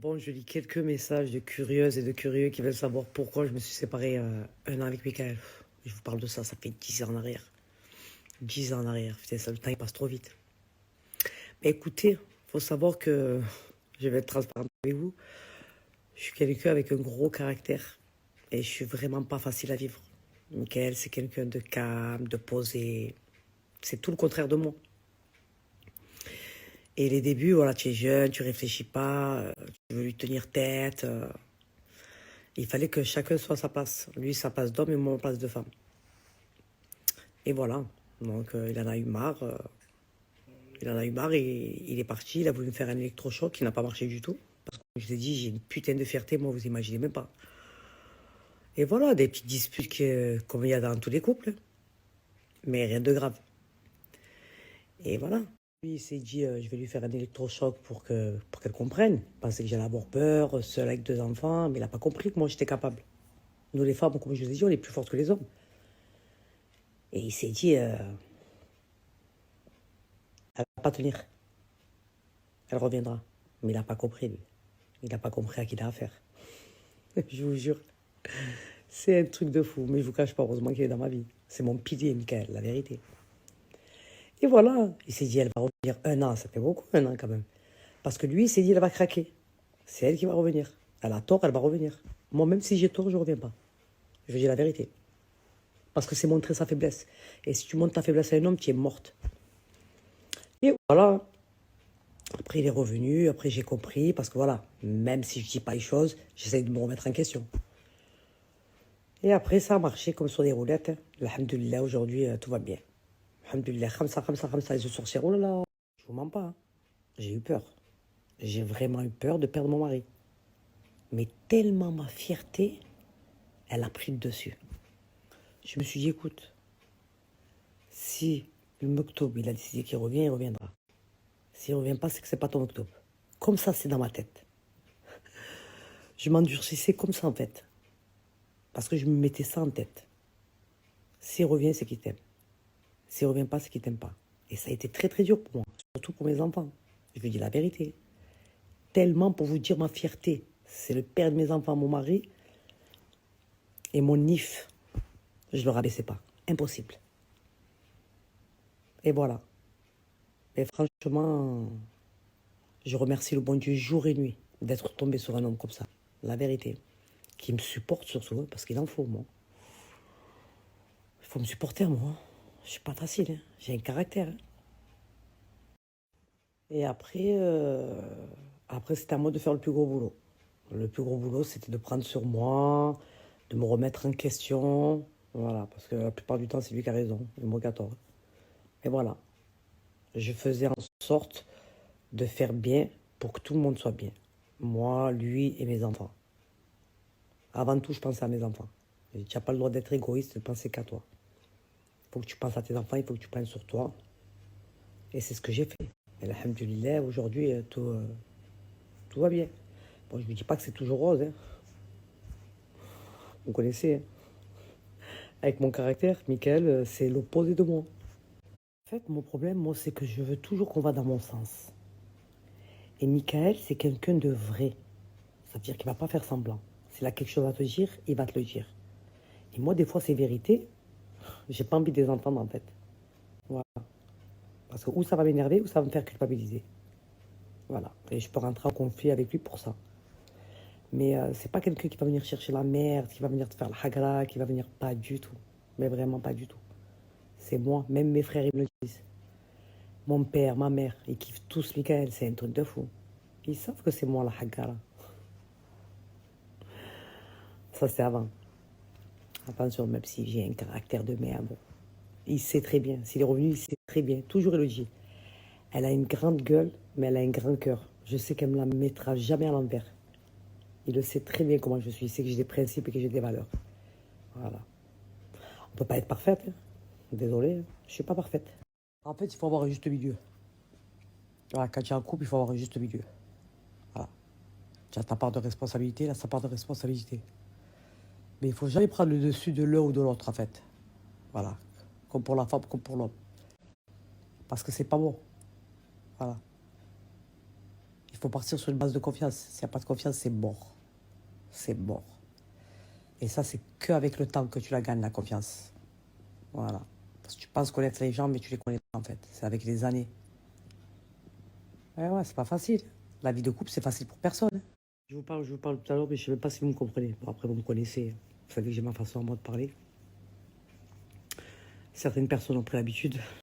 Bon, je lis quelques messages de curieuses et de curieux qui veulent savoir pourquoi je me suis séparé un an avec Michael. Je vous parle de ça, ça fait 10 ans en arrière. 10 ans en arrière, putain, ça, le temps il passe trop vite. Mais écoutez, faut savoir que, je vais être transparente avec vous, je suis quelqu'un avec un gros caractère et je suis vraiment pas facile à vivre. Michael, c'est quelqu'un de calme, de posé, c'est tout le contraire de moi. Et les débuts, voilà, tu es jeune, tu réfléchis pas, tu veux lui tenir tête. Il fallait que chacun soit à sa place. Lui, sa place d'homme et moi, ma place de femme. Et voilà. Donc, il en a eu marre. Il en a eu marre et il est parti. Il a voulu me faire un électrochoc qui n'a pas marché du tout. Parce que, je vous ai dit, j'ai une putain de fierté, moi, vous imaginez même pas. Et voilà, des petites disputes comme il y a dans tous les couples. Mais rien de grave. Et voilà. Lui, il s'est dit, je vais lui faire un électrochoc pour qu'elle comprenne. Il pensait que j'allais avoir peur, seule avec 2 enfants. Mais il n'a pas compris que moi, j'étais capable. Nous, les femmes, comme je vous ai dit, on est plus fortes que les hommes. Et il s'est dit, elle va pas tenir. Elle reviendra. Mais il n'a pas compris, lui. Il n'a pas compris à qui il a affaire. Je vous jure. C'est un truc de fou. Mais je vous cache pas, heureusement qu'il est dans ma vie. C'est mon pilier, Michael, la vérité. Et voilà. Il s'est dit, elle va revenir 1 an. Ça fait beaucoup, 1 an quand même. Parce que lui, il s'est dit, elle va craquer. C'est elle qui va revenir. Elle a tort, elle va revenir. Moi, même si j'ai tort, je ne reviens pas. Je dis la vérité. Parce que c'est montrer sa faiblesse. Et si tu montres ta faiblesse à un homme, tu es morte. Et voilà. Après, il est revenu. Après, j'ai compris. Parce que voilà, même si je ne dis pas les choses, j'essaye de me remettre en question. Et après, ça a marché comme sur des roulettes. Alhamdulillah, aujourd'hui, tout va bien. Alhamdulillah, comme ça, les yeux sorcières. Oh là là, je vous mens pas, hein. J'ai eu peur. J'ai vraiment eu peur de perdre mon mari. Mais tellement ma fierté, elle a pris le dessus. Je me suis dit, écoute, si le Mektoub, il a décidé qu'il revient, il reviendra. S'il ne revient pas, c'est que c'est pas ton Mektoub. Comme ça, c'est dans ma tête. Je m'endurcissais comme ça, en fait. Parce que je me mettais ça en tête. S'il revient, c'est qu'il t'aime. S'il ne revient pas, c'est qu'il t'aime pas. Et ça a été très très dur pour moi, surtout pour mes enfants. Je lui dis la vérité. Tellement pour vous dire ma fierté. C'est le père de mes enfants, mon mari. Et mon if, je ne le rabaissais pas. Impossible. Et voilà. Et franchement, je remercie le bon Dieu jour et nuit d'être tombé sur un homme comme ça. La vérité. Qui me supporte surtout, parce qu'il en faut, moi. Il faut me supporter, moi. Je suis pas facile, hein. J'ai un caractère, hein. Et après c'était à moi de faire le plus gros boulot. Le plus gros boulot, c'était de prendre sur moi, de me remettre en question. Voilà, parce que la plupart du temps, c'est lui qui a raison, et moi qui a tort. Et voilà, je faisais en sorte de faire bien pour que tout le monde soit bien. Moi, lui et mes enfants. Avant tout, je pensais à mes enfants. Tu n'as pas le droit d'être égoïste, de penser qu'à toi. Il faut que tu penses à tes enfants, il faut que tu prennes sur toi. Et c'est ce que j'ai fait. Et alhamdoulilah, aujourd'hui, tout va bien. Bon, je ne vous dis pas que c'est toujours rose, hein. Vous connaissez, hein. Avec mon caractère, Michael, c'est l'opposé de moi. En fait, mon problème, moi, c'est que je veux toujours qu'on va dans mon sens. Et Michael, c'est quelqu'un de vrai. Ça veut dire qu'il ne va pas faire semblant. S'il a quelque chose à te dire, il va te le dire. Et moi, des fois, ces vérités, j'ai pas envie de les entendre, en fait. Voilà. Parce que ou ça va m'énerver, ou ça va me faire culpabiliser. Voilà. Et je peux rentrer en conflit avec lui pour ça. Mais c'est pas quelqu'un qui va venir chercher la merde, qui va venir te faire la hagra, qui va venir pas du tout. Mais vraiment pas du tout. C'est moi, même mes frères, ils me le disent. Mon père, ma mère, ils kiffent tous Michael, c'est un truc de fou. Ils savent que c'est moi la hagra. Ça, c'est avant. Attention, même si j'ai un caractère de merde. Il sait très bien. S'il est revenu, il sait très bien. Toujours il le dit. Elle a une grande gueule, mais elle a un grand cœur. Je sais qu'elle me la mettra jamais à l'envers. Il le sait très bien comment je suis. Il sait que j'ai des principes et que j'ai des valeurs. Voilà. On peut pas être parfaite, hein. Désolée, hein. Je suis pas parfaite. En fait, il faut avoir un juste milieu. Voilà, quand tu es en couple, il faut avoir un juste milieu. Voilà. Tu as ta part de responsabilité, là, sa part de responsabilité. Mais il faut jamais prendre le dessus de l'un ou de l'autre, en fait. Voilà. Comme pour la femme, comme pour l'homme. Parce que c'est pas bon. Voilà. Il Il faut partir sur une base de confiance. S'il n'y a pas de confiance, c'est mort. C'est mort. Et ça, c'est qu'avec le temps que tu la gagnes, la confiance. Voilà. Parce que tu penses connaître les gens, mais tu les connais pas, en fait. C'est avec les années. Ouais, c'est pas facile. La vie de couple, c'est facile pour personne. Je vous parle tout à l'heure, mais je sais même pas si vous me comprenez. Bon, après, vous me connaissez. Vous savez que j'ai ma façon à moi de parler. Certaines personnes ont pris l'habitude